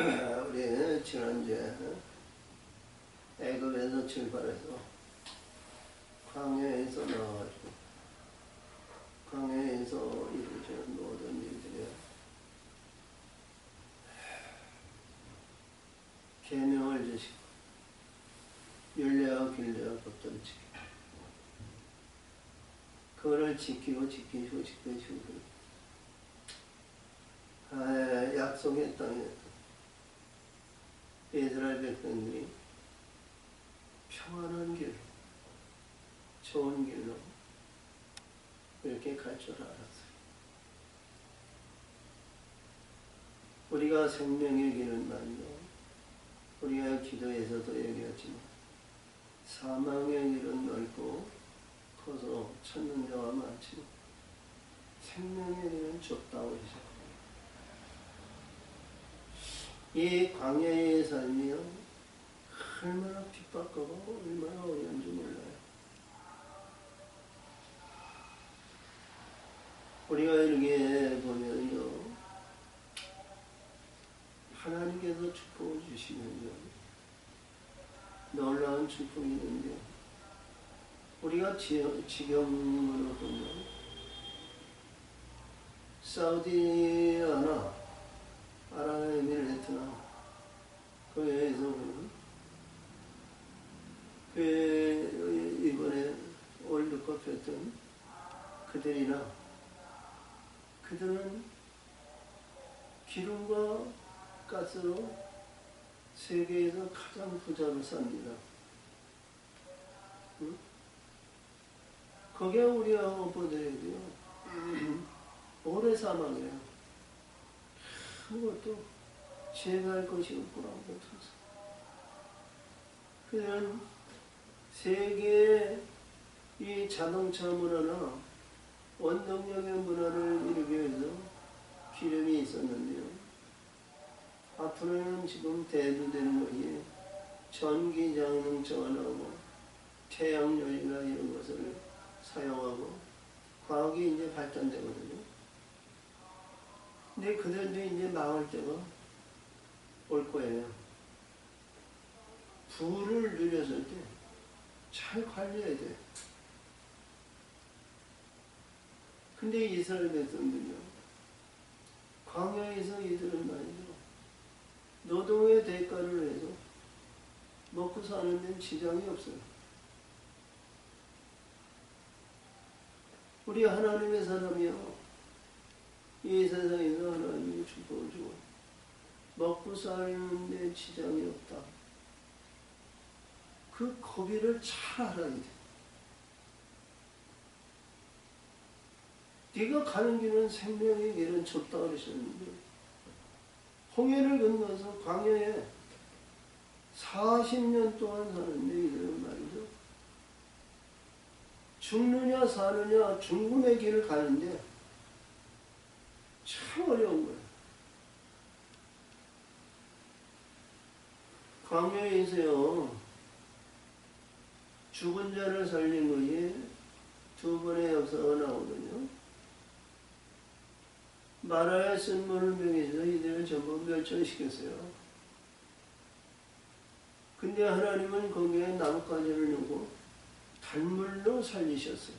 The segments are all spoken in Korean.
우리 지난주에 애굽에서 출발해서 광야에서 나와가지고 광야에서 이루어지는 모든 일들이 계명을 주시고 율례와 규례와 법도를 지키고 그거를 지키고 약속의 땅에 이스라엘 백성들이 평안한 길로 좋은 길로 이렇게 갈 줄 알았어요. 우리가 생명의 길은 말이죠. 우리가 기도에서도 얘기하지만 사망의 길은 넓고 커서 찾는 자가 많지만 생명의 길은 좁다고 그러죠. 이 광야의 삶이요 얼마나 핍박하고 얼마나 어려운지 몰라요. 우리가 이렇게 보면요 하나님께서 축복을 주시면요 놀라운 축복이 있는데 우리가 지경으로 보면 사우디아나 아랍에미레이트나 거기에서 그 이번에 월드컵 했던 그들은 기름과 가스로 세계에서 가장 부자로 삽니다. 응? 거기에 우리하고 보더라도요 오래 사망해요. 아무것도 제거할 것이 없고 아무것도 없어. 그들은 세계의 이 자동차 문화나 원동력의 문화를 이루기 위해서 기름이 있었는데요. 앞으로는 지금 대두되는 것이 전기장능차가 나오고 태양열이나 이런 것을 사용하고 과학이 이제 발전되거든요. 근데 그들도 이제 망할 때가 올 거예요. 부를 누렸을 때 잘 관리해야 돼. 근데 이스라엘 백성들요 광야에서 이들은 말이죠 노동의 대가를 해서 먹고 사는 데는 지장이 없어요. 우리 하나님의 사람이요 이 세상에서 하나님이 축복을 주고 먹고 사는 데 지장이 없다. 그 고비를 잘 알아야 돼. 네가 가는 길은 생명의 길은 좁다 그러셨는데 홍해를 건너서 광야에 40년 동안 사는데 이들은 말이죠. 죽느냐 사느냐 죽음의 길을 가는데 참 어려운 거예요. 광야에서요 죽은 자를 살린 것이 두 번의 역사가 나오거든요. 마라의 쓴물을 먹여서 이들을 전부 멸종시켰어요. 근데 하나님은 거기에 나뭇가지를 넣고 단물로 살리셨어요.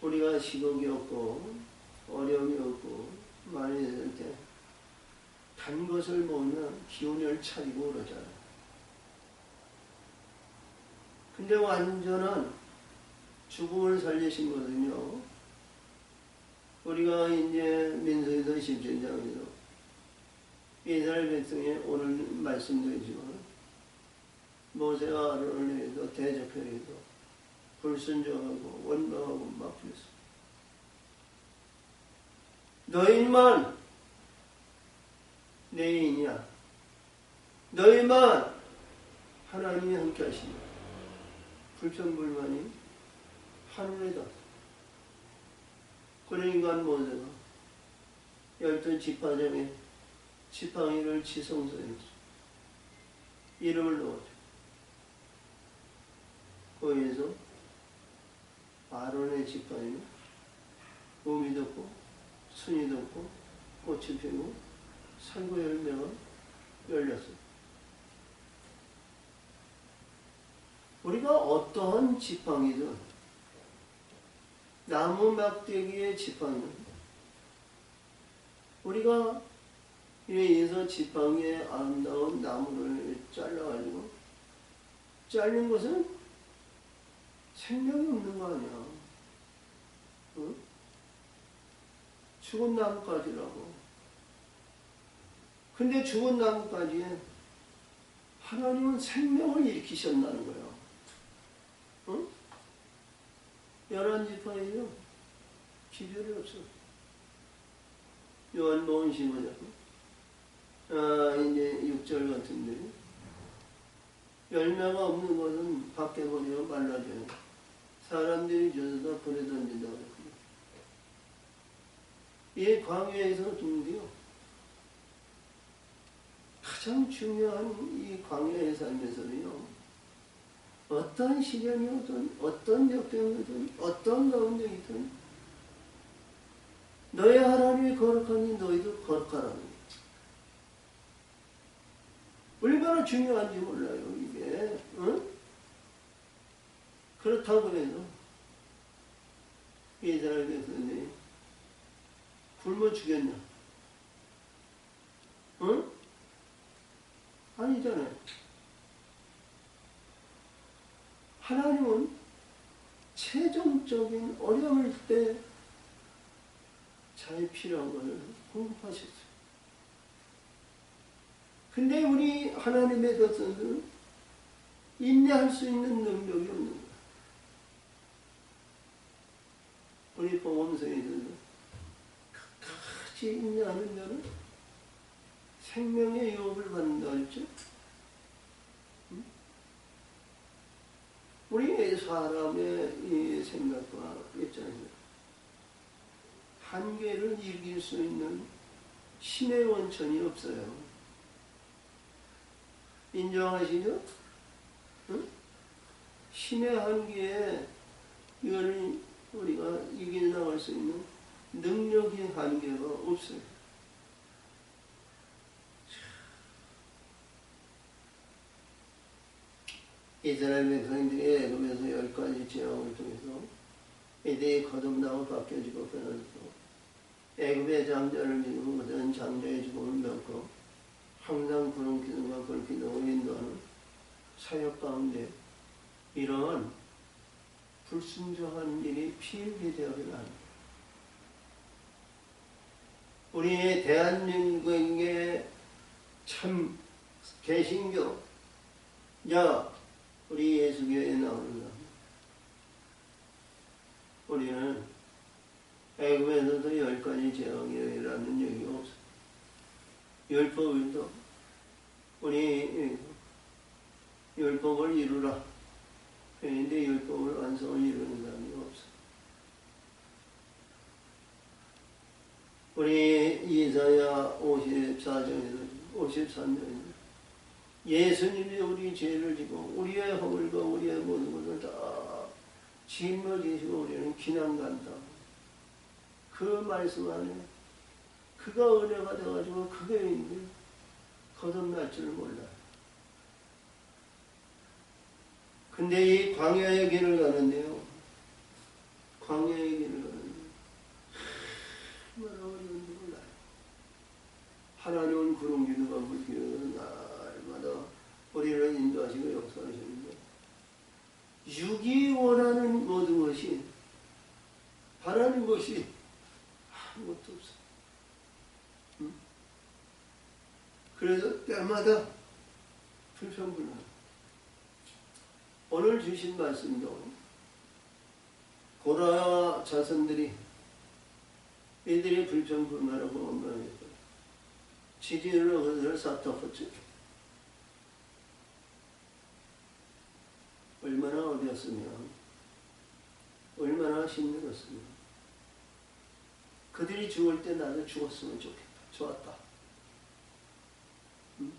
우리가 시국이 없고 어려움이 없고 많이 있을 때 단 것을 먹으면 기운을 차리고 그러잖아요. 근데 완전한 죽음을 살리신 것은요 우리가 이제 민수기도 17장에서 이스라엘 백성의 오늘 말씀드리지만 모세가 아론을 위해서 대적하려 해서 불순종하고 원망하고 막 그랬어. 너희만 내 인이야. 너희만 하나님이 함께 하신다. 불평불만이 하늘에 닿았어. 그러니까 모세가 12지파 중에 지팡이를 지성소에 넣었어. 이름을 넣었죠. 거기에서 아론의 지팡이는 우미도 없고 순이도 없고 꽃이 피고 살구 열매가 열렸어요. 우리가 어떠한 지팡이든 나무 막대기의 지팡이는 우리가 위에서 지팡이의 아름다운 나무를 잘라가지고 자른 것은 생명이 없는 거 아니야. 응? 죽은 나무까지라고. 근데 죽은 나무까지에 하나님은 생명을 일으키셨다는 거예요. 응? 11지파이죠. 기별이 없어. 요한복음 15장. 이제 6절 같은데. 열매가 없는 것은 밖에 버리고 말라져요. 사람들이 주워다 불에 던진다고 그랬거든요. 이 광야에서 둔디요. 가장 중요한 이 광야의 삶에서는요. 어떤 시련이 오든 어떤 역경이든 어떤 가운데 있든 너의 하나님이 거룩하니 너희도 거룩하라는 거예요. 얼마나 중요한지 몰라요 이게. 응? 그렇다고 해서 이스라엘 백성들이 굶어 죽였냐? 응? 아니잖아요. 하나님은 최종적인 어려울 때 자기 필요한 것을 공급하셨어요. 근데 우리 하나님의 백성들은 인내할 수 있는 능력이 없는 거예요. 우리 복음서에서도 끝까지 인내하는 자는 생명의 유업을 받는다 했죠. 우리 사람의 이 생각과 입장에서 한계를 이길 수 있는 신의 원천이 없어요. 인정하시죠? 응? 신의 한계에 이걸 우리가 이겨나갈 수 있는 능력의 한계가 없어요. 이스라엘 백성들이 애굽에서 10가지 재앙을 통해서 이들이 거듭나고 바뀌어지고 변화되고 애굽의 장자를 믿고 그들은 장자의 죽음을 면고 항상 구름 기둥과 불 기둥을 인도하는 사역 가운데 이러한 불순종한 일이 필기되어야 합니다. 우리 대한민국의 참 개신교, 우리 예수교에 나오는 것. 우리는 애굽에서도 10가지 재앙이라는 얘기가 없어. 율법을도 우리 율법을 이루라. 그런데 율법을 완성을 이루는 사람이 없어. 우리 이사야 54장에서 53장에서 예수님이 우리 죄를 지고 우리의 허물과 우리의 모든 것을 다 짊어지시고 우리는 기난간다. 그 말씀 안에 그가 은혜가 돼가지고 그게 있는데 거듭날 줄을 몰라요. 근데 이 광야의 길을 가는데요. 광야의 길을 가는데 얼마나 어려운지 몰라요. 하나님은 구름 기둥과 불 기둥으로 날마다 우리를 인도하시고 역사하시는데 육이 원하는 모든 것이 바라는 것이 아무것도 없어. 응? 그래서 때마다 불평불만. 오늘 주신 말씀도 고라 자손들이 이들이 불평불만하고 원망했고 지지를 그들을 싹둑었죠. 얼마나 어려웠으면 얼마나 힘들었으면 그들이 죽을 때 나도 죽었으면 좋겠다. 좋았다. 응?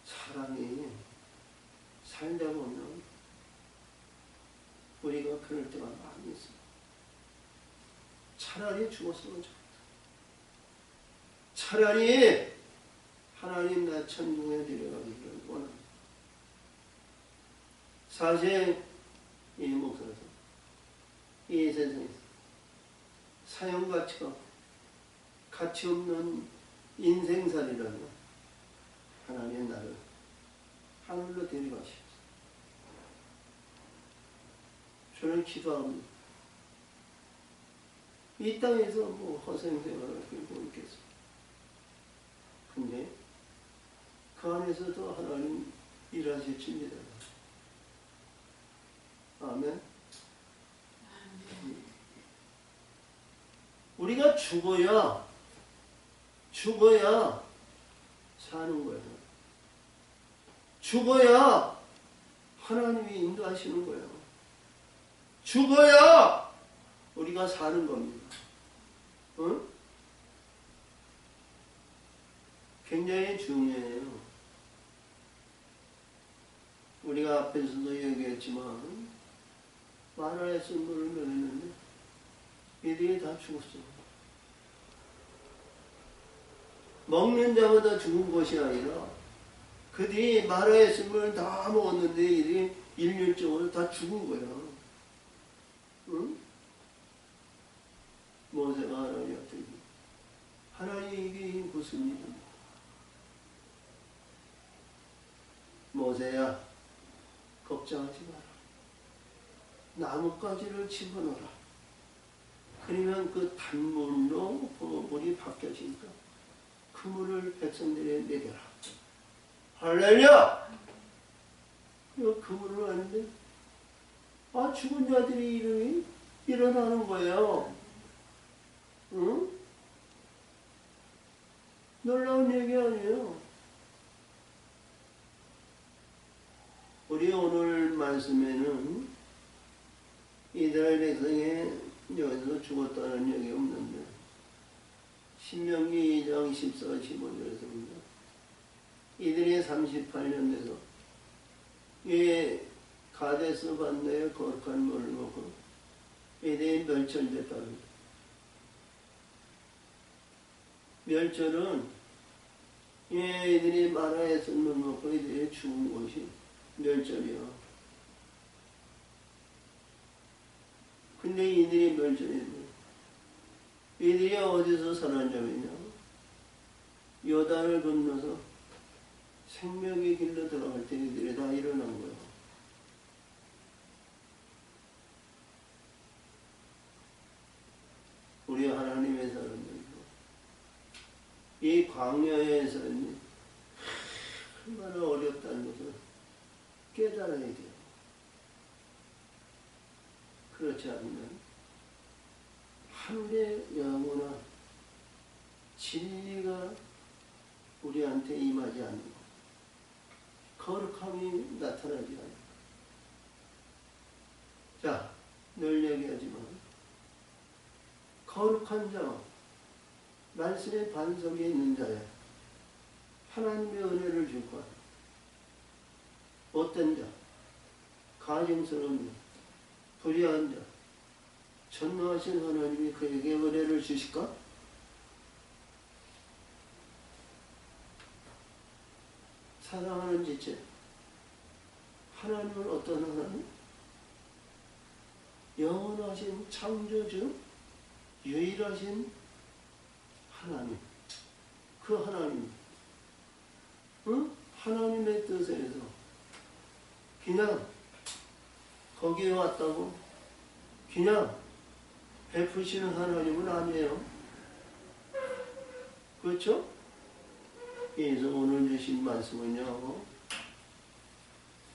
사람이 살다 보면 우리가 그럴 때가 많이 있어요. 차라리 죽었으면 좋겠다. 차라리 하나님 나 천국에 데려가기를 원합니다. 사실 이 목사에서 이 세상에서 사형가치가 가치 없는 인생살이라면 하나님 나를 하늘로 데려가시옵소서. 저는 기도합니다. 이 땅에서 뭐 허생생활을 끌고 있겠어. 근데 그 안에서도 하나님 일하실 칩니다. 아멘. 우리가 죽어야 사는 거예요. 죽어야 하나님이 인도하시는 거예요. 죽어야 우리가 사는 겁니다. 응? 굉장히 중요해요. 우리가 앞에서도 얘기했지만 마라의 쓴물을 먹였는데 이들이 다 죽었어. 먹는 자마다 죽은 것이 아니라 그들이 마라의 쓴물을 다 먹었는데 이들이 일률적으로 다 죽은 거야. 응? 모세가 하나님한테 하나님 이게 무슨 일입니까? 모세야 걱정하지 마라. 나뭇가지를 집어넣어라. 그러면 그 단물로 물이 바뀌어지니까 그 물을 백성들에 먹여라. 할렐루야! 그 물을 아는데 죽은 자들이 일어나는 거예요. 응? 놀라운 얘기 아니에요. 우리 오늘 말씀에는 이스라엘 백성이 여기서 죽었다는 얘기 없는데 신명기 2장 14, 15절에서입니다. 이들이 38년 돼서 이 가데스 반네의 거룩한 물을 먹고 이들이 멸절됐답니다. 멸절은 이들이 마라의 쓴물 먹고 이들이 죽은 것이 멸절이야. 근데 이들이 멸절이네. 이들이 어디서 살았냐면요, 요단을 건너서 생명의 길로 들어갈 때 이들이 다 일어난 거야. 우리 하나님의 사람들도 이 광야에서 얼마나 어렵다는 것을 깨달아야 돼요. 그렇지 않으면 하늘의 영원한 진리가 우리한테 임하지 않는 것, 거룩함이 나타나지 않는 것. 자, 늘 얘기하지만 거룩한 자, 말씀의 반석에 있는 자야 하나님의 은혜를 줄 거야. 어떤 자, 가증스러운 자, 불의한 자, 전능하신 하나님이 그에게 은혜를 주실까? 사랑하는 지체, 하나님은 어떤 하나님? 영원하신 창조주, 유일하신 하나님. 그 하나님, 응? 하나님의 뜻에서 그냥 거기에 왔다고 그냥 베푸시는 하나님은 아니에요. 그렇죠? 그래서 오늘 주신 말씀은요,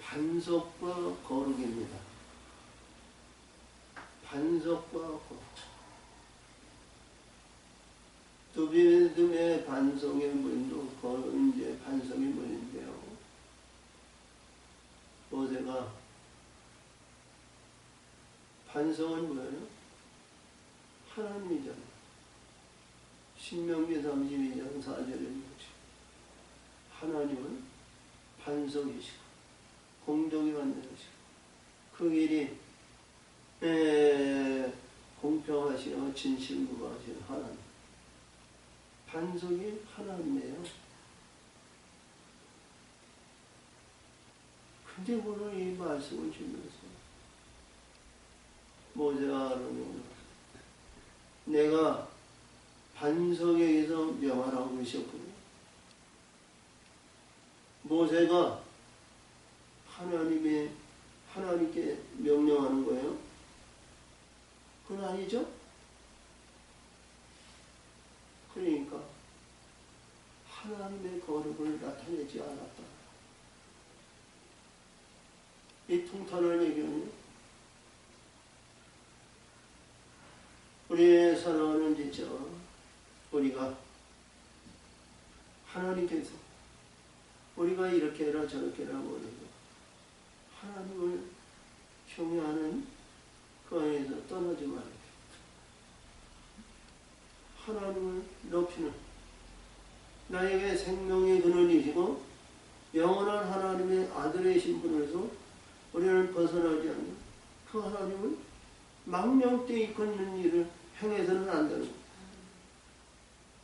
반석과 거룩입니다. 반석과 거룩. 두 믿음의 반석의 문도 이제 반석의 문인데요. 모세가 반석은 뭐예요? 하나님이잖아요. 신명기 32장 4절에 보죠. 하나님은 반석이시고 공덕이 만드시고 그 길이 공평하시고 진실무하신 하나님. 반석이 하나님이에요. 근데 오늘 이 말씀을 주면서 모세와 아론이 내가 반석에 의해서 명하라고 그러셨거든요. 모세가 하나님께 명령하는 거예요? 그건 아니죠? 그러니까 하나님의 거룩을 나타내지 않았다. 이 통탄한 얘기는요, 우리 사랑하는 진짜 우리가 하나님께서 우리가 이렇게 해라 저렇게 해라 뭐라도 하나님을 경외하는 그 안에서 떠나지 말아요. 하나님을 높이는 나에게 생명의 근원이시고 영원한 하나님의 아들이신 분에서 우리는 벗어나지 않는 그 하나님을 망령되이 이끌는 일을 행해서는 안 되는 거예요.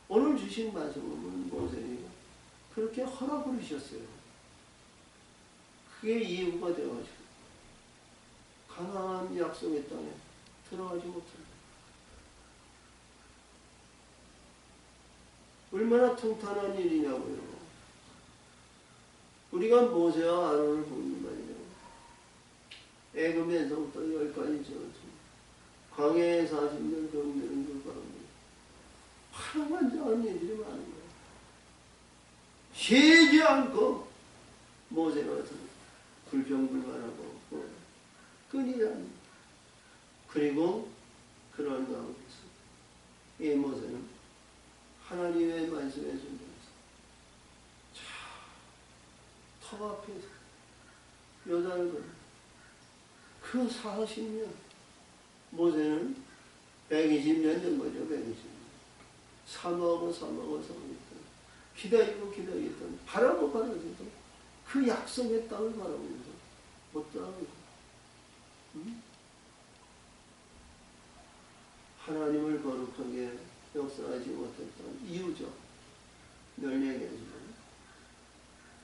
오늘 주신 말씀은 모세가 그렇게 허락을 주셨어요. 그게 이유가 되어가지고 가나안 약속의 땅에 들어가지 못합니다. 얼마나 통탄한 일이냐고요. 우리가 모세와 아론을 보는 말이죠. 애굽에서부터 10가지 전투, 광야에 40년 경배는 그 가운데 파란만장한 일들이 많은 거예요. 쉬지 않고 모세가 불평불만하고 끊이지 않는. 그리고 그런 가운데서 이 모세는 하나님의 말씀에 순종해서 터 앞에서 요단을 건너 그 40년 모세는 120년 된 거죠. 120년 사모하고 기다리던 바라보면서도 그 약속의 땅을 바라보면서 못 따라가고 하나님을 거룩하게 역사하지 못했던 이유죠. 늘 얘기하지만.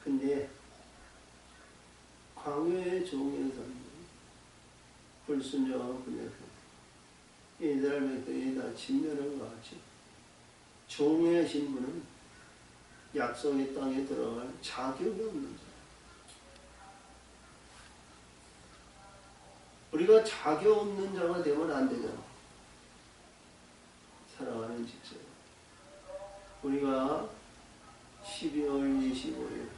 근데 광야의 종의 삶은 불순종하고 불량한 이스라엘 백성이 다 침멸한 것 같이 종의 신분은 약속의 땅에 들어갈 자격이 없는 자예요. 우리가 자격 없는 자가 되면 안 되잖아. 사랑하는 집사, 우리가 12월 25일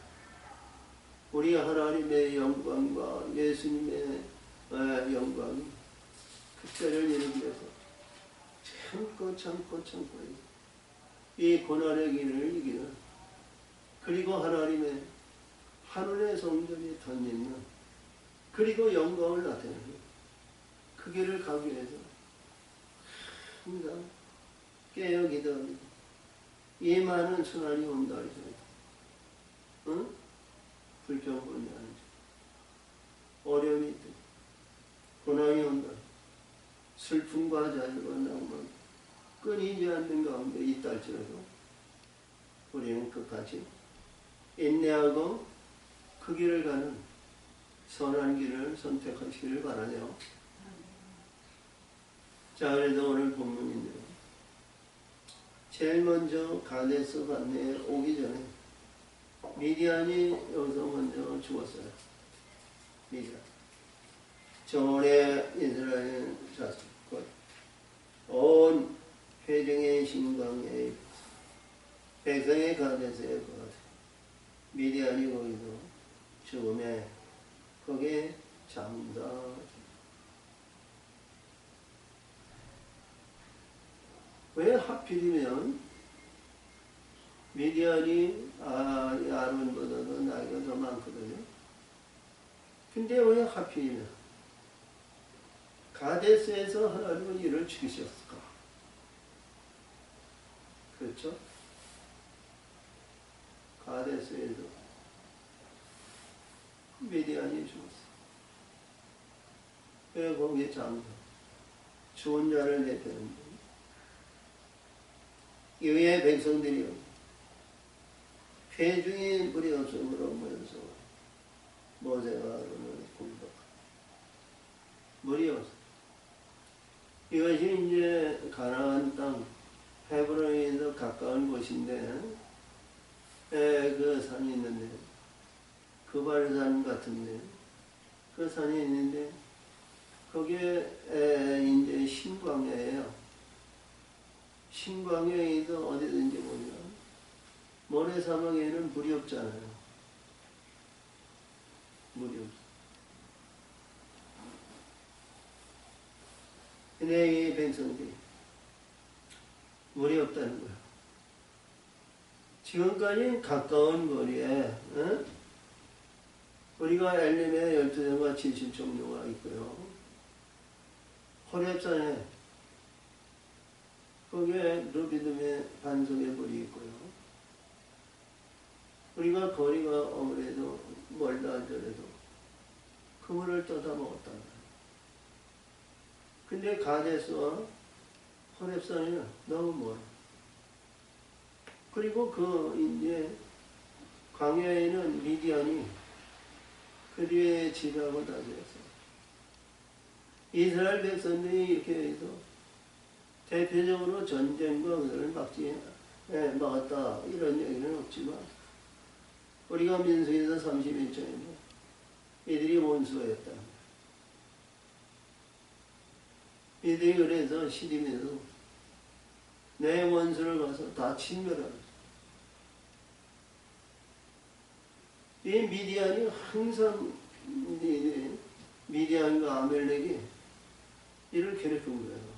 우리 하나님의 영광과 예수님의 영광 그 때를 이루기 위해서 참고 이 고난의 길을 이기는, 그리고 하나님의 하늘의 성전이 던지는, 그리고 영광을 나타내는 그 길을 가기 위해서 항상 깨어 기도합니다. 이 많은 순환이 온다 할지라도 응? 불평불만하는 자, 어려움이 있다, 고난이 온다, 슬픔과 자유가 낭만 끊이지 않는 가운데 있다 할지라도 우리는 끝까지 인내하고 그 길을 가는 선한 길을 선택하시기를 바라네요. 자, 그래서 오늘 본문인데요, 제일 먼저 가데스 반네에 오기 전에 미디안이 여기서 먼저 죽었어요. 미디안. 정원의 이스라엘 자손, 온 회중의 신광에 백성의 가데스에 미디안이 거기서 죽음에 거기에 잠다. 왜 하필이면 미디안이 아론보다도 나이가 더 많거든요. 근데 왜 하필이면 가데스에서 하나님은 이를 죽이셨을까? 그렇죠? 가데스에서 미디안이 죽었어. 왜 거기에 잠자? 좋은 자를 내빼는데 이외의 백성들이요 회중이 무리 없음으로 모여서 모세가 아론을 공격하고 무리 없음. 이것이 이제 가나안 땅 헤브론에서 가까운 곳인데 그 산이 있는데 그발산 같은데 그 산이 있는데 거기에 이제 신광야예요. 신광야에서 어디든지 보면 모래사막에는 물이 없잖아요. 물이 없어. 근데 이 백성들이 물이 없다는 거야. 지금까지 가까운 거리에 우리가 엘림에 12장과 70종류가 있고요. 호렙산에 거기에 르비딤의 반석의 물이 있고요. 우리가 거리가 아무래도 멀다 하더라도 그 물을 떠다 먹었단 말이에요. 근데 가데스와 호렙산이 너무 멀어. 그리고 이제 광야에는 미디안이 그 뒤에 지배하고 다녔어. 이스라엘 백성들이 이렇게 해서 대표적으로 전쟁과 그들을 막았다 이런 얘기는 없지만 우리가 민수기서 31장에 이들이 원수였다. 이들이 그래서 시딤에서 내 원수를 가서 다 진멸하는. 이 미디안이 항상 미디안과 아멜렉이 이를 괴롭힌 거예요.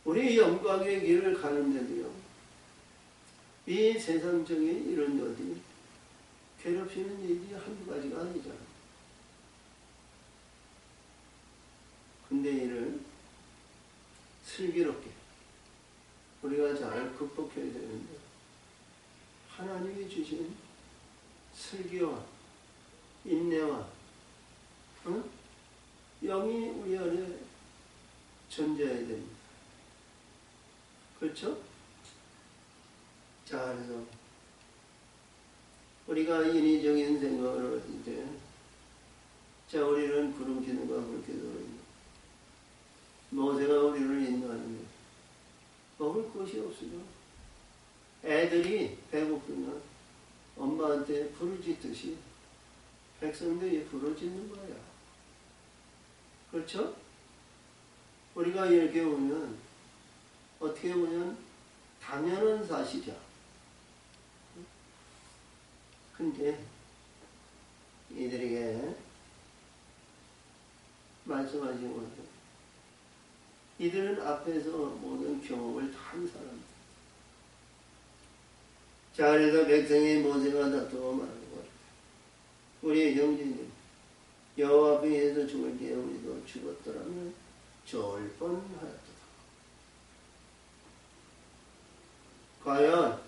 우리 영광의 길을 가는데도요, 이 세상적인 이런 것이 괴롭히는 일이 한두 가지가 아니잖아요. 근데 이를 슬기롭게 우리가 잘 극복해야 되는데 하나님이 주신 슬기와 인내와 영이 우리 안에 존재해야 됩니다. 그렇죠? 자, 그래서 우리가 인위적인 생각을 할 때, 자, 우리는 구름 기둥과 불 기둥을 모세가 우리를 인도하는데 먹을 것이 없으면 애들이 배고프면 엄마한테 부르짖듯이 백성들이 부르짖는 거야. 그렇죠? 우리가 이렇게 보면 어떻게 보면 당연한 사실이야. 근데 이들에게 말씀하신 것은 이들은 앞에서 모든 경험을 다 한 사람들. 자, 그래서 백성이 모세와 다투어 말하고 우리의 형제님 여호와 앞에서 죽을 때에 우리도 죽었더라면 좋을 뻔하였다. 과연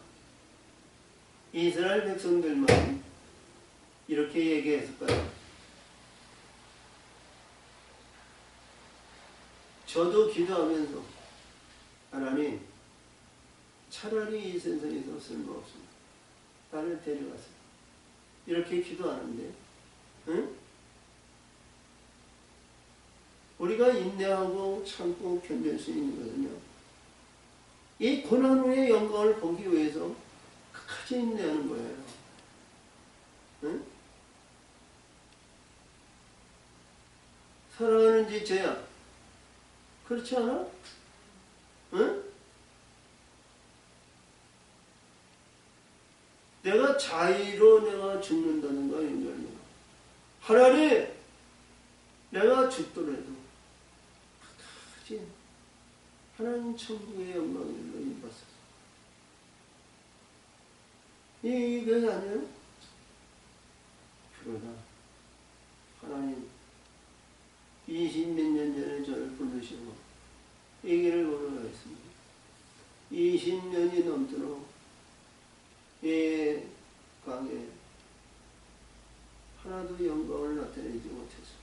이스라엘 백성들만 이렇게 얘기했을까요? 저도 기도하면서 하나님 차라리 이 세상에서 쓸모없습니다. 나를 데려가세요. 이렇게 기도하는데 우리가 인내하고 참고 견딜 수 있는 것은요, 이 고난 후의 영광을 보기 위해서 끝까지 인내하는 거예요. 사랑하는 지체야, 그렇지 않아? 내가 자의로 내가 죽는다는 거 인간이야. 하나님, 내가 죽더라도 끝까지 하나님 천국의 영광을 인받소서. 이게 아니에요? 그러나 하나님 20몇 년 전에 저를 부르시고 이 길을 걸어가겠습니다. 20년이 넘도록 이 강에 하나도 영광을 나타내지 못해서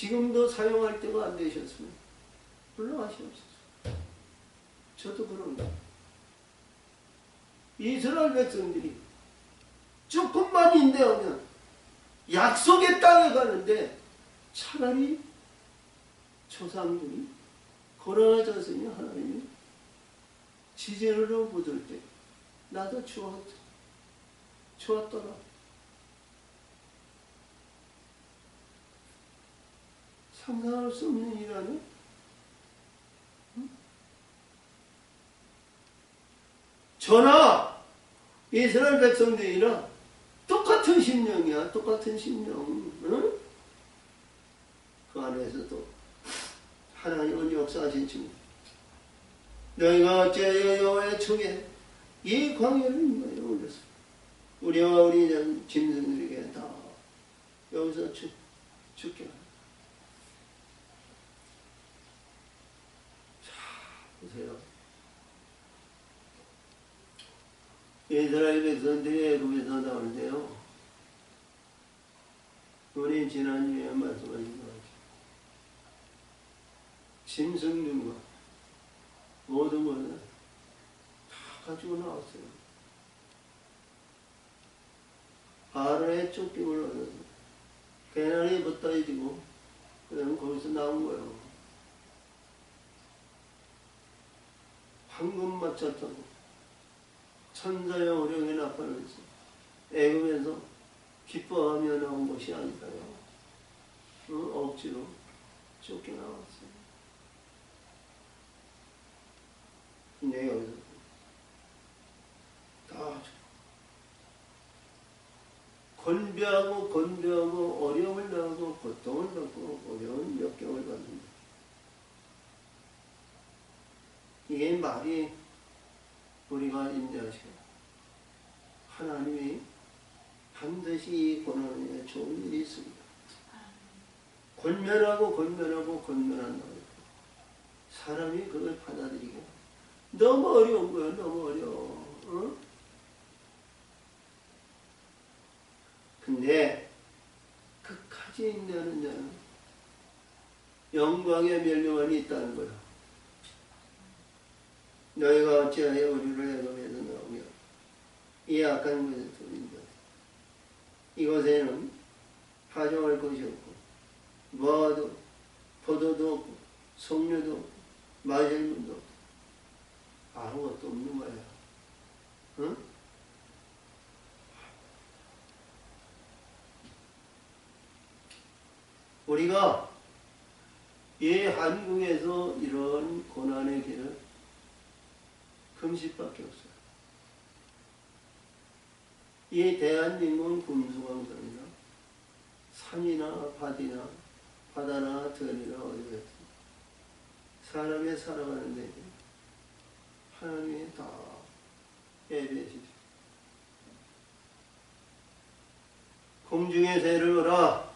지금도 사용할 때가 안 되셨으면 물러가시옵소서. 저도 그런가. 이스라엘 백성들이 조금만 인내하면 약속의 땅에 가는데 차라리 조상들이 걸어가졌으니 하나님이 지진으로 묻을 때 나도 좋았더라. 상상할 수 없는 일이라네. 저나 이스라엘 백성들이나 똑같은 심령이야. 똑같은 심령. 응? 그 안에서도 하나님은 역사하신 중. 너희가 어째 여호와의 총에 이 광야를 인하여 올렸어. 우리와 우리 짐승들에게 다 여기서 죽게 하라. 자, 보세요. 이스라엘 백성들이 애굽에서 나오는데요. 우리 지난주에 말씀하신 것 같아요. 짐승들과 모든 것을 다 가지고 나왔어요. 바로의 쫓김을 얻어서 개나리 못다해지고 그다음 거기서 나온 거예요. 황금마차 타고 천사의 오령에 나팔면서 애굽에서 기뻐하며 나온 것이 아닐까요? 억지로 쫓겨나왔어요. 근데 여기서 다 건배하고 어려움을 당하고 고통을 받고 어려운 역경을 받는다. 이게 말이 우리가 인정하셔요. 하나님이 반드시 이 고난에 좋은 일이 있습니다. 권면한다고 사람이 그걸 받아들이게 너무 어려운 거예요. 너무 어려워. 어? 근데 끝까지 인내하는 자는 영광의 멸류관이 있다는 거예요. 너희가 어찌하여 우리를 애굽에서 나오며 이 악한 곳에 들인다. 이곳에는 파종할 것이 없고 무화과도 포도도 없고 석류도 없고 마실문도 없고 아무것도 없는 거야. 응? 우리가 이 한국에서 이런 고난의 길을 금식밖에 없어요. 이 대한민국은 금수강산이나 산이나 바다나 들이나 어디가 사람이 살아가는데 하나님이 다 예배해주죠. 공중의 새를 보라.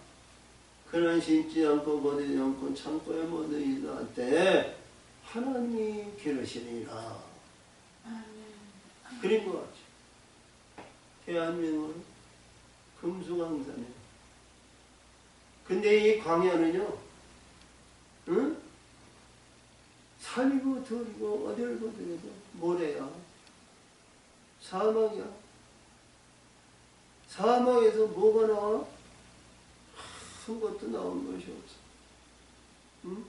그는 심지 않고 거두지 않고 창고에 못 넣이는데 하나님이 기르시리라. 그린 것 같죠. 대한민국은 금수강산이에요. 근데 이 광야는요, 응? 산이고 들이고 어디를 보더라도 모래야. 사막이야. 사막에서 뭐가 나와? 아무것도 나온 것이 없어. 응?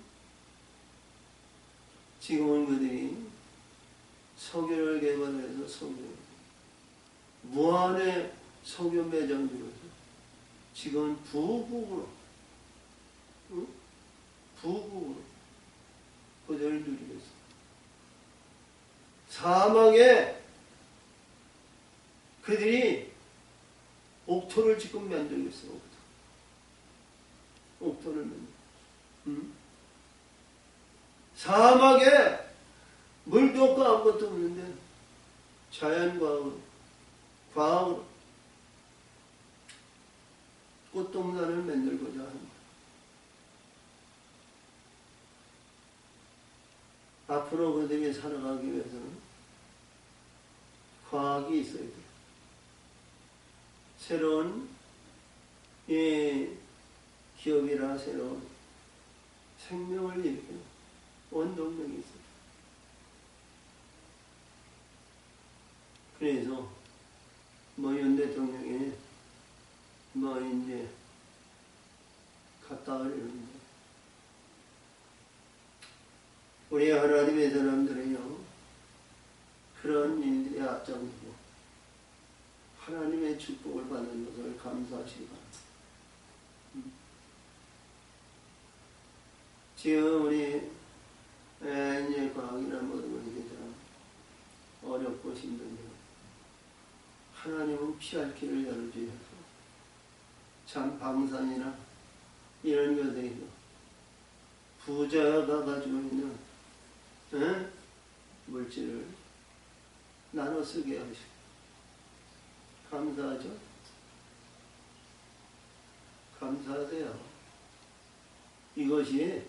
지금은 그들이 석유를 개발해서 무한의 석유 매장지로서 지금은 부국으로, 응? 부국으로 그들을 누리겠어. 사막에 그들이 옥토를 지금 만들겠어. 옥토를 만들겠어. 응? 사막에 물도 없고 아무것도 없는데 자연과학으로, 과학으로 꽃동산을 만들고자 하는 거예요. 앞으로 그들이 살아가기 위해서는 과학이 있어야 돼요. 새로운 기업이나 새로운 생명을 일으키는 원동력이 있어요. 그래서 윤 대통령이 이제 갔다 그러는데 우리 하나님의 사람들은요 그런 일들에 앞장서고 하나님의 축복을 받는 것을 감사하시기 바랍니다. 지금 우리 이제 과학이나 모든 것이 참 어렵고 힘든데 하나님은 피할 길을 열어주셔서 참 방산이나 이런 것들이 부자가 가지고 있는 물질을 나눠 쓰게 하시고 감사하죠? 감사하세요. 이것이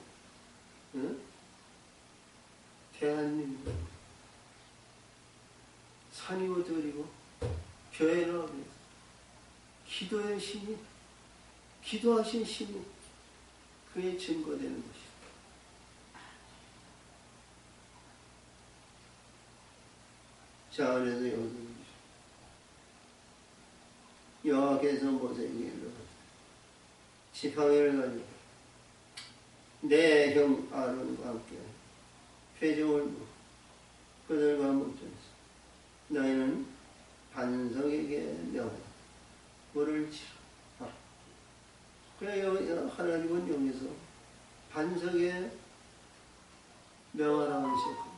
대한민국 산이고 들이고 교회로 기도의 신이 기도하신 신이 그의 증거되는 것입니다. 자, 그래서 여호와께서 모세에게 이르시되 지팡이를 가지고 내 형 아론과 함께 회중을 모으고 그들과 뭉쳐서 너희는 반석에게 명하라 물을 치라. 그래 하나님은 여기서 반석에 명하라고 하셨고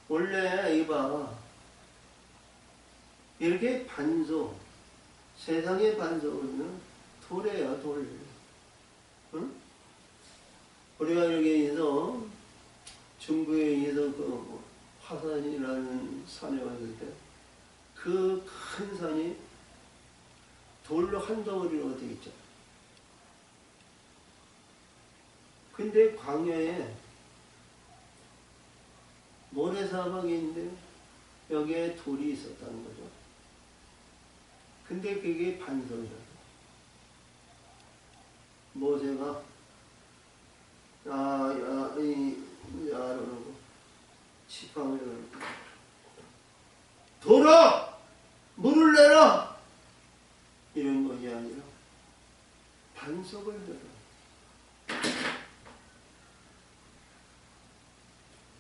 원래 이봐 이렇게 반석 세상의 반석은 돌이에요. 돌. 응? 우리가 여기에서 중국에서 그 화산이라는 산에 왔을 때 그 큰 산이 돌로 한 덩어리로 되어 있죠. 근데 광야에 모래사막이 있는데 여기에 돌이 있었다는 거죠. 근데 그게 반석이라고. 모세가 아론하고 지팡이를 돌아! 물을 내라! 이런 것이 아니라 반석을 내라.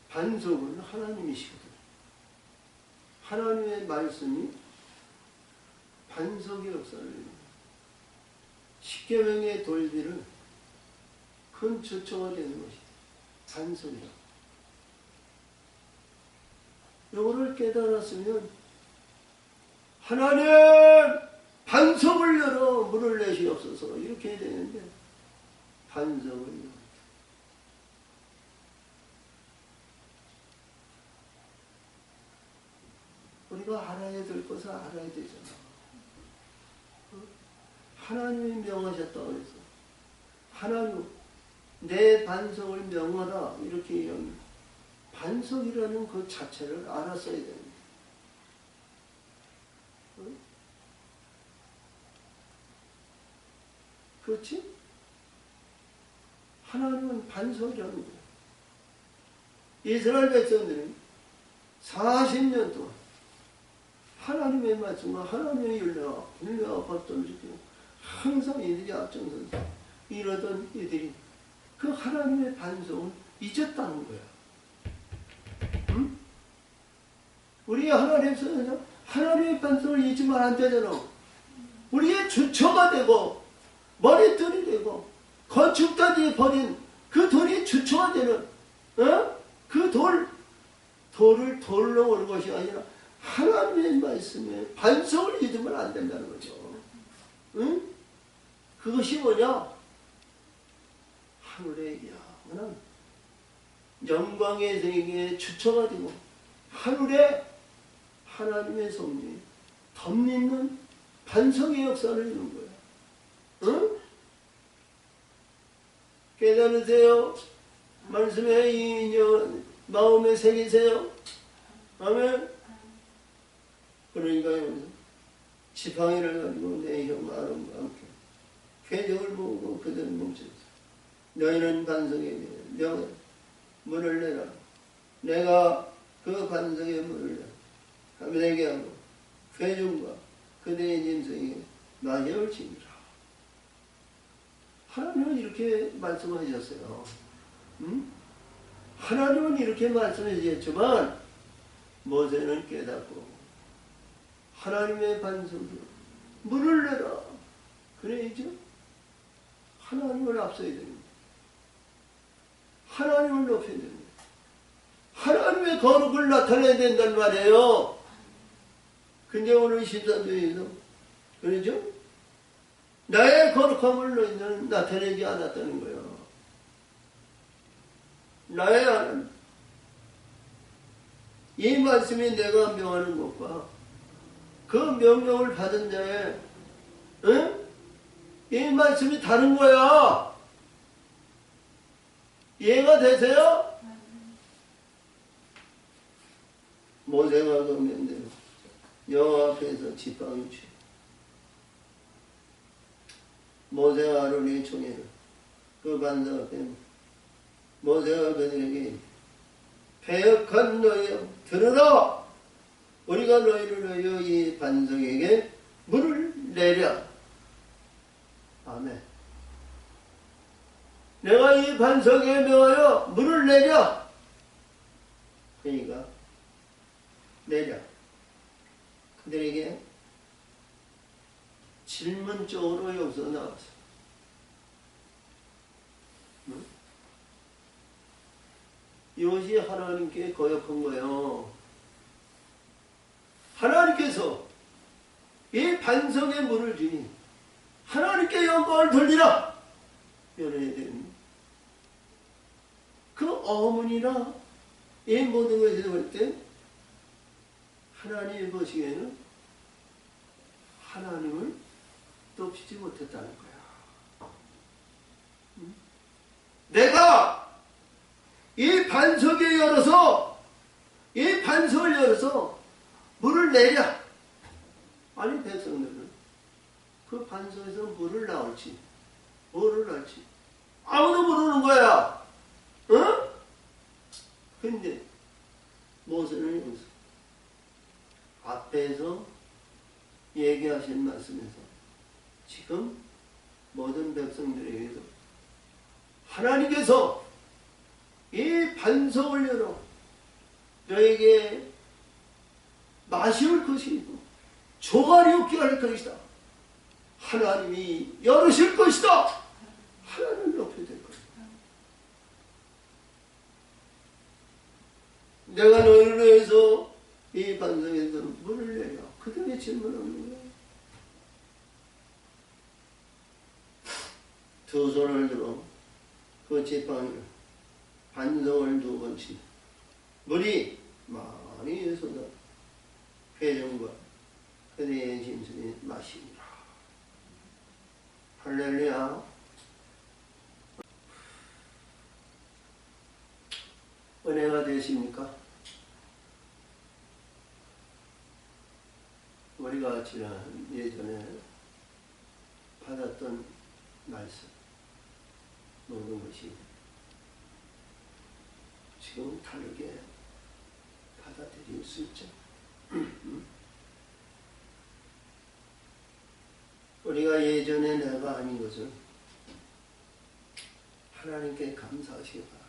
반석은 하나님이시거든. 하나님의 말씀이 반석의 역사를 십계명의 돌들은 큰 주초가 되는 것이 반석이다. 이거를 깨달았으면 하나님 반석을 열어 물을 내시옵소서 이렇게 해야 되는데 반석을 열어. 우리가 알아야 될 것을 알아야 되잖아. 하나님이 명하셨다고 해서 하나님 내 반석을 명하라 이렇게 얘기합니다. 반석이라는 그 자체를 알았어야 됩니다. 그렇지? 하나님은 반석이라는 거예요. 이스라엘 백성들은 40년 동안 하나님의 말씀과 하나님의 율례와 법도를 지키고 항상 이들이 앞장서서 이러던 이들이 그 하나님의 반석을 잊었다는 거야. 응? 우리 하나님께서 하나님의 반석을 잊으면 안 되잖아. 우리의 주처가 되고 머리털이 되고 건축자들이 버린 그 돌이 주처가 되는 그 돌을 돌로 오는 것이 아니라 하나님의 말씀에 반석을 잊으면 안 된다는 거죠. 응? 그것이 뭐냐? 하늘의 영원한 영광의 세계의 주처가 되고 하늘에 하나님의 성령이 덧입는 반석의 역사를 이루는 거예요. 응? 깨달으세요? 말씀에 이 마음에 새기세요? 아멘? 그러니까 여기서 지팡이를 가지고 내 형 아론과 함께 회적을 모으고 그들 뭉쳤어. 너희는 반석에 내가 물을 내라. 내가 그 반석에 물을 내라. 하면에게 하고 회중과 그대의 짐승에게 마녀를 지니라. 하나님은 이렇게 말씀하셨어요. 하나님은 이렇게 말씀하셨지만 모세는 깨닫고 하나님의 반석으로 물을 내라. 그래야죠. 하나님을 앞서야 됩니다. 하나님을 높여야 됩니다. 하나님의 거룩을 나타내야 된단 말이에요. 근데 오늘 13절에서 그러죠? 나의 거룩함을 너희는 나타내지 않았다는 거예요. 나의 하나님. 이 말씀이 내가 명하는 것과 그 명령을 받은 자의 이 말씀이 다른 거야. 이해가 되세요? 모세가 그 명대로 여호와 앞에서 지팡이 쥐 모세와 아론의 총회를 그 반석 앞에 모세가 그들에게 패역한 너희여 들으라. 우리가 너희를 위하여 이 반석에게 물을 내랴. 아멘. 내가 이 반석에 명하여 물을 내랴. 그러니까 내랴. 그들에게 질문적으로 여기서 나왔어. 이것이 하나님께 거역한 거예요. 하나님께서 이 반석에 물을 주니 하나님께 영광을 돌리라. 연애에 대한 그 어머니나 이 모든 것을 볼 때 하나님이 보시기에는 하나님을 높이지 못했다는 거야. 내가 이 반석을 열어서 물을 내랴. 아니 백성들은 그 반석에서 물을 나올지 뭐를 나올지 아무도 모르는 거야. 응? 근데 모세는 여기서 앞에서 얘기하신 말씀에서 지금 모든 백성들에게도 하나님께서 이 반석을 열어 너에게 마실 것이고 조갈이 없게 할 것이다. 하나님이 열으실 것이다. 하나님을 높여야 될 것이다. 내가 너희를 위해서 이 반석에서 물을 내려. 그들의 질문하는 거야. 두 손을 들어 그 지팡이를 반석을 두 번 친 물이 많이 쏟아 회중과 그대의 짐승이 마시니라. 할렐루야. 은혜가 되십니까? 우리가 지난 예전에 받았던 말씀 모든 것이 지금 다르게 받아들일 수 있죠. 우리가 예전에 내가 아닌 것을 하나님께 감사하시기 바랍니다.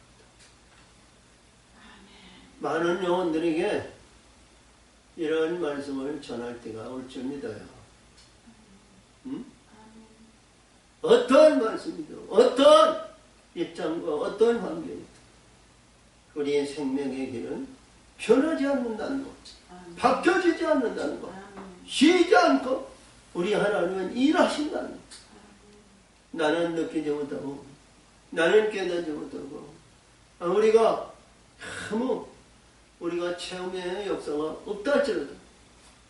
많은 영혼들에게 이런 말씀을 전할 때가 올 줄 믿어요. 어떤 말씀이든 어떤 입장과 어떤 환경이든 우리의 생명의 길은 변하지 않는다는 것, 바뀌어지지 않는다는 것, 쉬지 않고 우리 하나님은 일하신다는 것. 나는 느끼지 못하고 나는 깨닫지 못하고 우리가 아무 우리가 체험의 역사가 없다 할지라도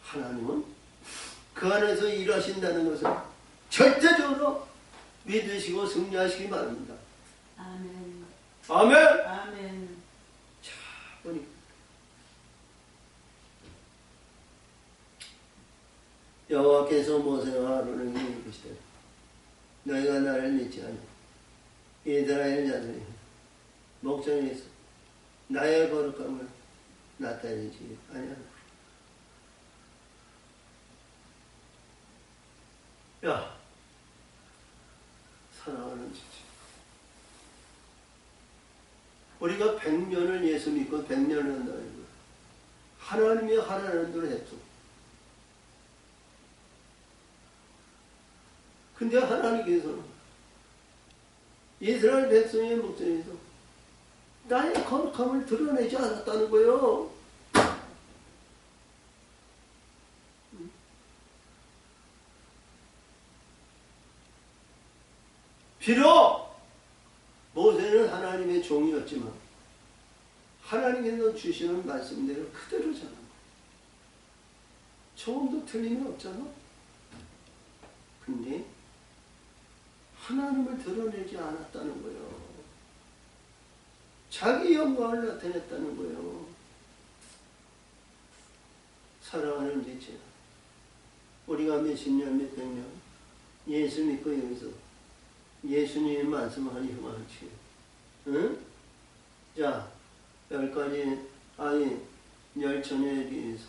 하나님은 그 안에서 일하신다는 것을 절대적으로 믿으시고 승리하시기 바랍니다. 아멘. 아멘. 아멘. 자, 보니까 여호와께서 모세와 아론에게 이르시되 너희가 나를 믿지 않아. 이스라엘 자손이 목전에서 나의 거룩함을 나타내지 아니하노라. 야, 사랑하는 지지. 우리가 100년을 예수 믿고 100년을 한다는 거야. 하나님이 하라는 대로 했어. 근데 하나님께서는 이스라엘 백성의 목전에서 나의 거룩함을 드러내지 않았다는 거예요. 비록 모세는 하나님의 종이었지만 하나님께서 주시는 말씀대로 그대로 전한 거예요. 조금도 틀림이 없잖아. 근데 하나님을 드러내지 않았다는 거예요. 자기 영광을 나타냈다는 거예요. 사랑하는 지체, 우리가 몇십 년, 몇백 년 예수 믿고 여기서 예수님의 말씀하니 흉하지. 응? 자, 10가지 아니 열처녀에 대해서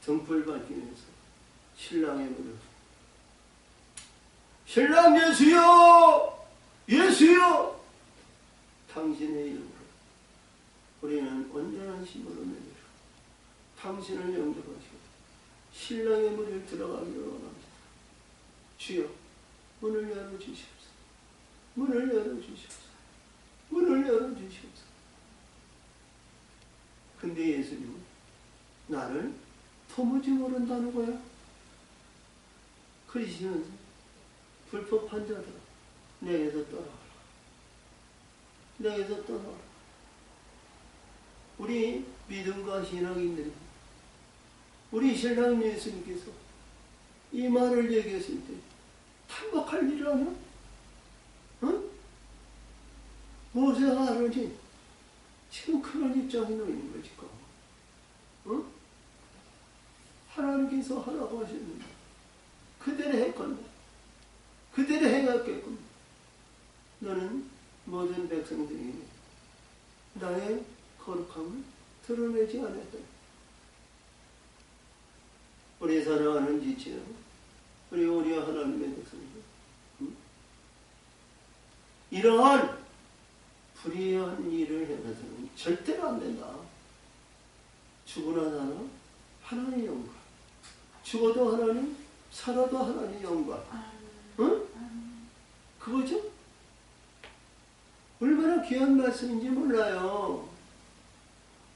등불 받기 위해서 신랑의 무릎, 신랑 예수여, 예수여, 당신의 이름으로 우리는 온전한 힘으로 내리라. 당신을 영접하시고 신랑의 문을 들어가기로 원합니다. 주여, 문을 열어주시옵소서. 문을 열어주시옵소서. 문을 열어주시옵소서. 근데 예수님은 나를 도무지 모른다는 거야. 그러시면서 불법한 자들아, 내게서 떠나라. 내게서 떠나라. 우리 믿음과 신앙인들이, 우리 신랑 예수님께서 이 말을 얘기했을 때 탄박할 일 아니야? 응? 모세가 아론이 지금 그런 입장에 놓이는 거지. 응? 하나님께서 하라고 하셨는데 그대로 했건데, 그대로 행했겠군. 너는 모든 백성들이 나의 거룩함을 드러내지 않았다. 우리 사랑하는 지체요, 우리 하나님의 백성들, 응? 이러한 불의한 일을 해서는 절대로 안 된다. 죽으나 사나 하나님의 영광, 죽어도 하나님, 살아도 하나님의 영광. 응? 그거죠? 얼마나 귀한 말씀인지 몰라요.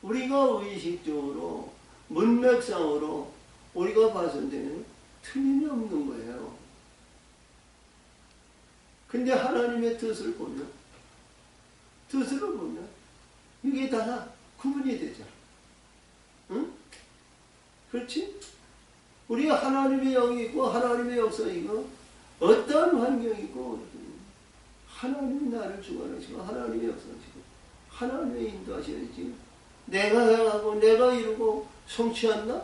우리가 의식적으로, 문맥상으로 우리가 봤을 때는 틀림이 없는 거예요. 근데 하나님의 뜻을 보면, 뜻으로 보면 이게 다 구분이 되잖아. 응? 그렇지? 우리가 하나님의 영이 있고 하나님의 역사이고 어떤 환경이고 하나님이 나를 주관하시고 하나님의 역사하시고 하나님의 인도하셔야지 내가 행하고 내가 이루고 성취한다?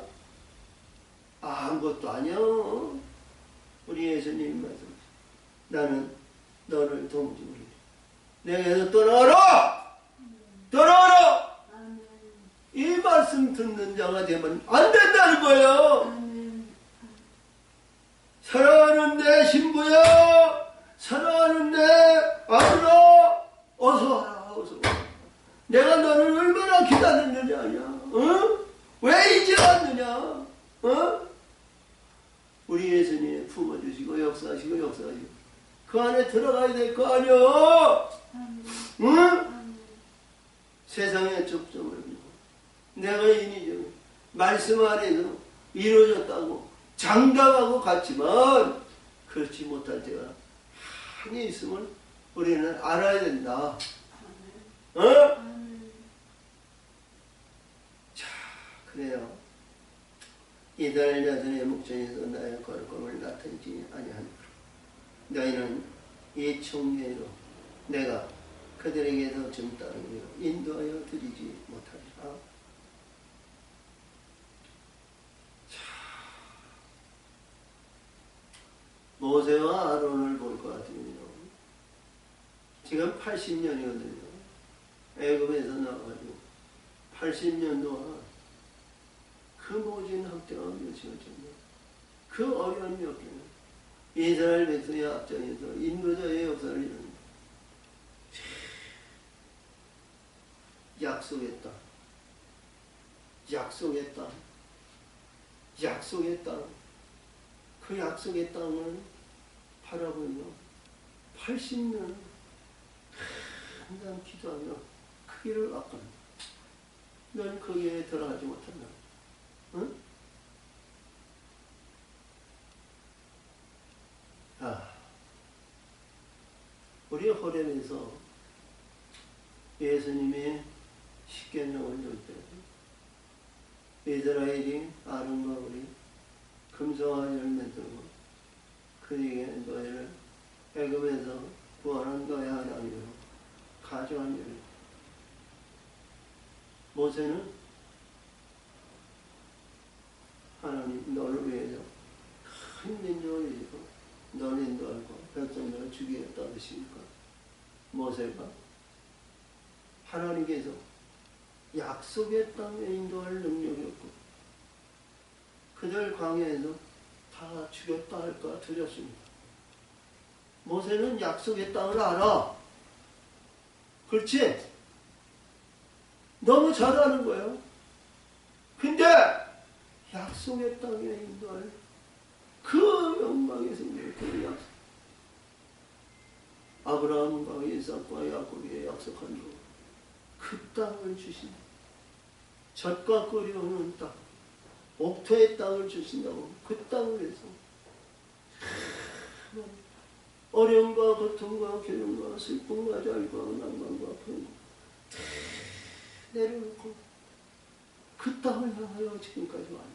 아무것도 아니야. 우리 예수님이 말씀, 나는 너를 도무지 모르겠다. 내게서 떠나가라! 떠나가라! 이 말씀 듣는 자가 되면 안 된다는 거예요. 사랑하는 내 신부야, 사랑하는 내 아들아, 어서 와라, 어서 와라. 내가 너를 얼마나 기다렸느냐, 어? 왜 이제 왔느냐, 어? 우리 예수님이 품어주시고 역사하시고 역사하시고 그 안에 들어가야 될 거 아니야. 응? 세상의 접점을 보고 내가 인위적으로 말씀 안에서 이루어졌다고 장담하고 갔지만 그렇지 못할 때가 많이 있음을 우리는 알아야 된다. 어? 자, 그래요. 이스라엘 자손의 목전에서 나의 거룩함을 나타내지 아니하노라. 너희는 이 총례로 내가 그들에게서 좀 따르며 인도하여 드리지 못하리라. 자, 모세와 아론을 볼 것 같아요. 지금 80년이거든요. 애굽에서 나와가지고 80년 동안 그 모진 학대가 펼쳐졌네. 그 어려운 역경을 이스라엘 백성의 앞장에서 인도자의 역사를 이루는 약속의 땅, 약속의 땅, 약속의 땅, 그 약속의 땅을 바라보며 80년 항상 기도하며 그 길을 왔거든. 넌 거기에 들어가지 못한다. 응? 우리 호렙에서 예수님이 십계명을 줄 때 이스라엘이 아론과 우리 금송아지 열매 들고 그에게 너희를 애굽에서 구원한 너의 하나님으로 가져간 일을 모세는 하나님 너를 위해서 큰 민족을 이루고 너를 인도하고 백성들을 죽이겠다 하시니까 모세가 하나님께서 약속의 땅에 인도할 능력이 없고 그들 광야에서 다 죽였다 할까 두렵습니다. 모세는 약속의 땅을 알아. 그렇지? 너무 잘 아는 거예요. 근데 약속의 땅에 인도할 그 영광의 생명, 그 약속. 아브라함과 이삭과 야곱에게 약속한 그 땅을 주신다. 젖과 꿀이 흐르는 땅, 옥토의 땅을 주신다고 그 땅을 위해서 어려움과 고통과 괴로움과 슬픔과 절과 낭만과 아픔 내려놓고 그 땅을 향하여 지금까지 왔다.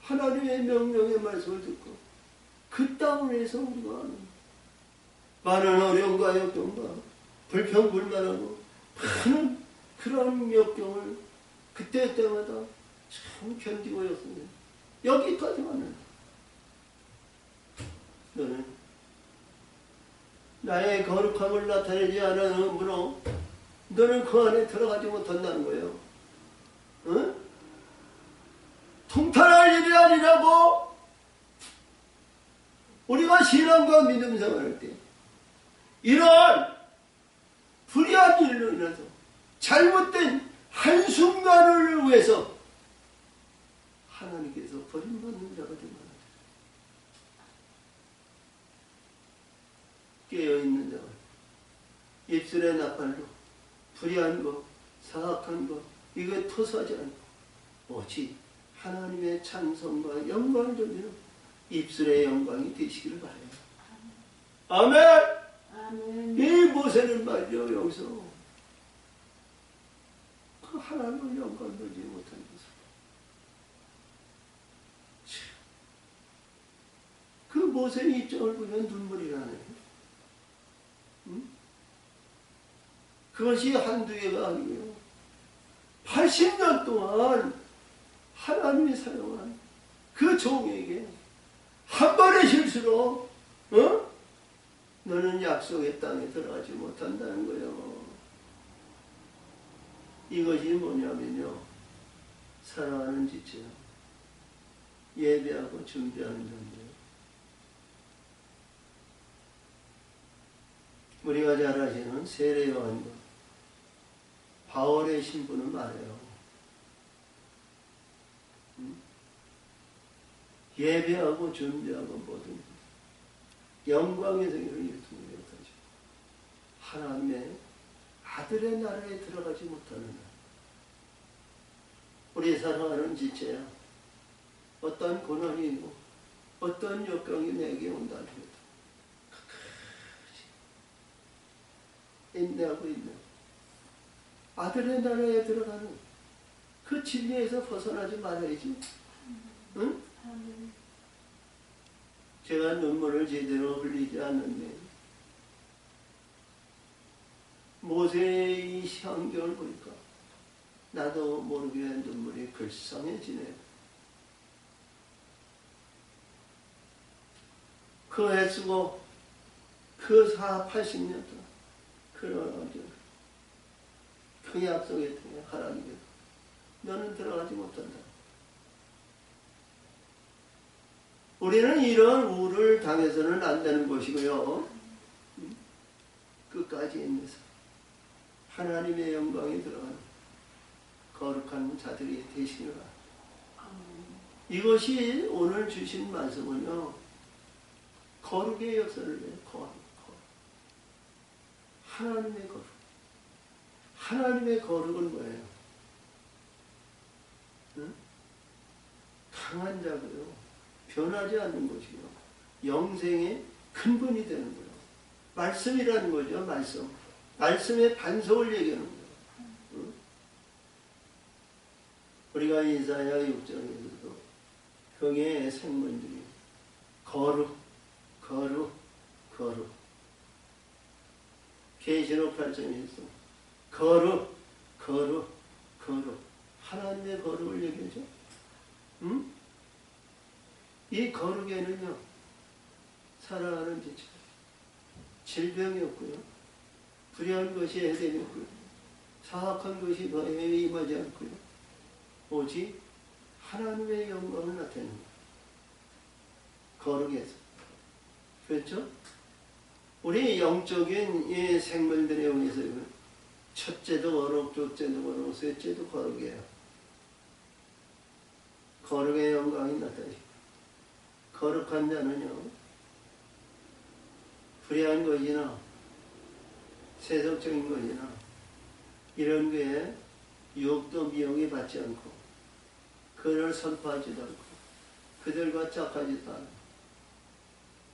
하나님의 명령의 말씀을 듣고 그 땅을 위해서 우리가 하는 많은 어려움과 역경과 불평불만하고 많은 그런 역경을 그때마다 참 견디고 였습니다. 여기까지만은 너는 나의 거룩함을 나타내지 않으므로 너는 그 안에 들어가지 못한다는 거예요. 응? 통탄할 일이 아니라고. 우리가 신앙과 믿음 생활할 때 이러한 불의한 일로 인해서 잘못된 한순간을 위해서 하나님께서 버림받는 자가 되면 깨어있는 자가 입술의 나팔로 불의한 것, 사악한 것 이거 토서하지 않고 오직 하나님의 찬송과 영광을 돌리는 입술의 영광이 되시기를 바라요. 아멘. 아멘. 이 모세는 말이요 여기서 그 하나님을 영광 돌리지 못한 것을 그 모세의 입장을 보면 눈물이 나네요. 응? 그것이 한두 개가 아니에요. 80년 동안 하나님이 사용한 그 종에게 한 번의 실수로 너는 약속의 땅에 들어가지 못한다는 거예요. 이것이 뭐냐면요. 사랑하는 지체요. 예배하고 준비하는 존재요. 우리가 잘 아시는 세례 요한과 바울의 신분은 말해요. 예배하고 준비하고 모든 영광의 생애를 유통하여 가지고 하나님의 아들의 나라에 들어가지 못하는 날. 우리 사랑하는 지체야. 어떤 고난이 있고 어떤 역경이 내게 온다 하더라도 인내하고 있는 아들의 나라에 들어가는 그 진리에서 벗어나지 말아야지. 응? 제가 눈물을 제대로 흘리지 않는데 모세의 환경을 보니까 나도 모르게 눈물이 글썽해지네요. 그 애쓰고 그 80년 동안 그 약속의 통해 하나님께서 너는 들어가지 못한다. 우리는 이런 우를 당해서는 안 되는 것이고요. 끝까지 인내서 하나님의 영광이 들어가는 거룩한 자들이 되시기를 바랍니다. 이것이 오늘 주신 말씀은요, 거룩의 역사를 위해 거룩. 하나님의 거룩. 하나님의 거룩은 뭐예요? 응? 강한 자고요, 변하지 않는 것이요, 영생의 근본이 되는 거예요. 말씀이라는 거죠. 말씀의 반석을 얘기하는 거예요. 응? 우리가 이사야 6장에서도 형의 생문들이 거룩. 계시록 8장에서 거룩. 하나님의 거룩을 얘기하죠. 응? 이 거룩에는요, 살아가는 지체, 질병이 없고요, 불의한 것이 해대이 없고요, 사악한 것이 너에게 임하지 않고요, 오직 하나님의 영광을 나타내는 거예요. 거룩에서. 그렇죠? 우리 영적인 이 생물들에 의해서 첫째도 거룩, 둘째도 거룩, 셋째도 거룩이에요. 거룩의 영광이 나타나시고, 거룩한 자는요, 불의한 것이나 세속적인 것이나 이런 거에 유혹도 미혹이 받지 않고, 그를 선포하지도 않고, 그들과 짝하지도 않고,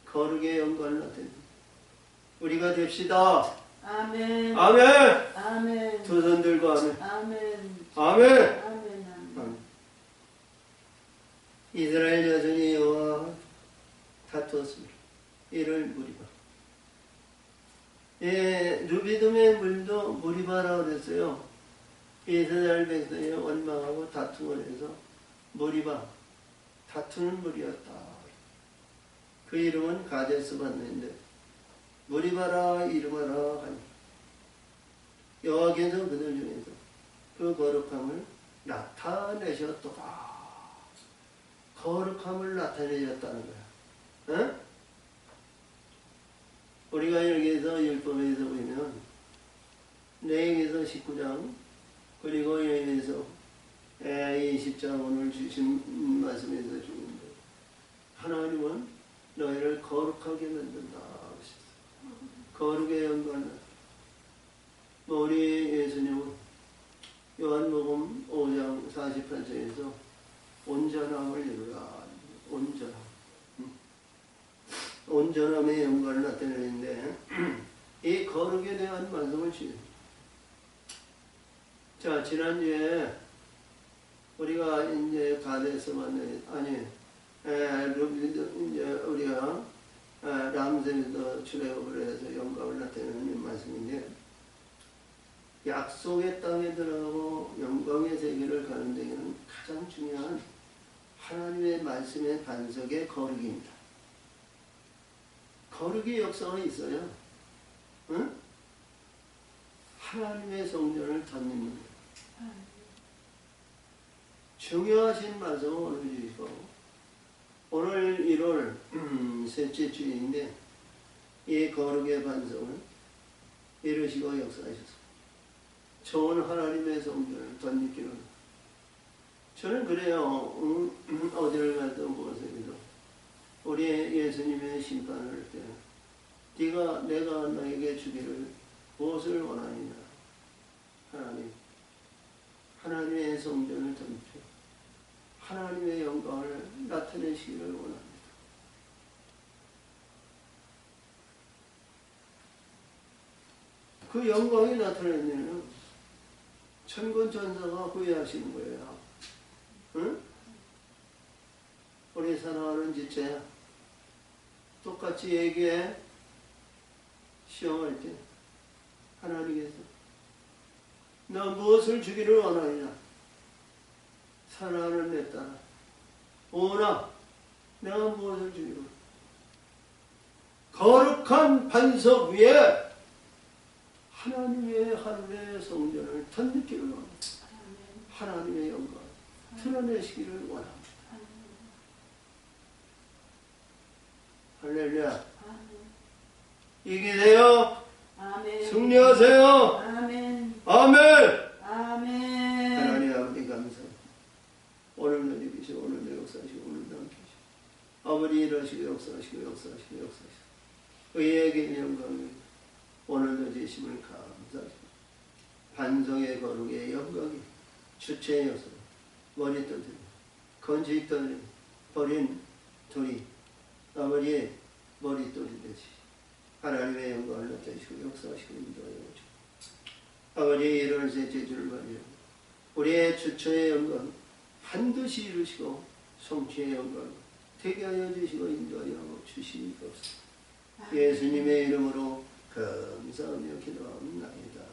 거룩의 영광을 나타냅니다. 우리가 됩시다. 아멘. 아멘. 아멘. 두 손 들고 아멘. 아멘. 아멘. 아멘. 아멘. 이스라엘 여전히 여호와와 다투었습니다. 이를 무리바. 누비둠의 물도 무리바라고 그랬어요. 이스라엘 백성이 원망하고 다툼을 해서 무리바, 다투는 물이었다. 그 이름은 가데스 바네인데 무리바라 이름하라 하니, 여호와께서 그들 중에서 그 거룩함을 나타내셨도다. 거룩함을 나타내셨다는 거야. 어? 우리가 여기에서 율법에서 보면 레위기서 19장, 그리고 여기에서 20장 오늘 주신 말씀에서 주는데, 하나님은 너희를 거룩하게 만든다 하셨어요. 거룩의 영광을. 우리 예수님은 요한복음 5장 48절에서 온전함을 이루라. 온전함의 영광을 나타내는데, 이 거룩에 대한 말씀을 주십니다. 자, 지난주에 우리가 이제 가데스 만나, 이제 우리가 람세에서 출애굽을 해서 영광을 나타내는 말씀인데, 약속의 땅에 들어가고 영광의 세계를 가는 데에는 가장 중요한 하나님의 말씀의 반석의 거룩입니다. 거룩의 역사가 있어요. 응? 하나님의 성전을 덧입는 거예요. 중요하신 말씀을 오늘 주시고, 오늘 1월 셋째 주일인데 이 거룩의 반석을 이루시고 역사하셨습니다. 좋은 하나님의 성전을 덧입기로. 저는 그래요. 어디를 가도 무엇에도 우리 예수님의 심판을 할 때 내가 너에게 주기를 무엇을 원하느냐. 하나님의 성전을 덧입혀 하나님의 영광을 나타내시기를 원합니다. 그 영광이 나타내면 천군 천사가 후회하시는 거예요. 응? 우리 사랑하는 지체야, 똑같이 얘기해. 시험할 때 하나님께서 너 무엇을 주기를 원하느냐. 사랑하는 내 딸아, 오나 내가 무엇을 주기를 원하느냐. 거룩한 반석 위에 하나님의 하늘의 성전을 덧입기를 원합니다. 하나님의 영광 드러내시기를 원합니다. 할렐루야. 이기세요. 아멘. 승리하세요. 아멘. 아멘. 아멘. 하나님 아버지 감사합니다. 오늘도 이기시고 오늘도 역사하시고 오늘도 함께하시고 아버지 일하시고 역사하시고 역사하시고 역사하시고 의에게 영광을 오늘도 주심을 감사합니다. 반성의 거룩의 영광이 주체여서 머리떠들 건지떠들 버린 돌이 아버지의 머리떠리 되시 하나님의 영광을 나타내시고 역사하시고 인도하여 오시고 아버지 이런 제주를 받으려 우리의 주체의 영광 반드시 이루시고 성취의 영광 되게 하여 주시고 인도하여 주시옵소서. 예수님의 이름으로 감사하며 기도합니다.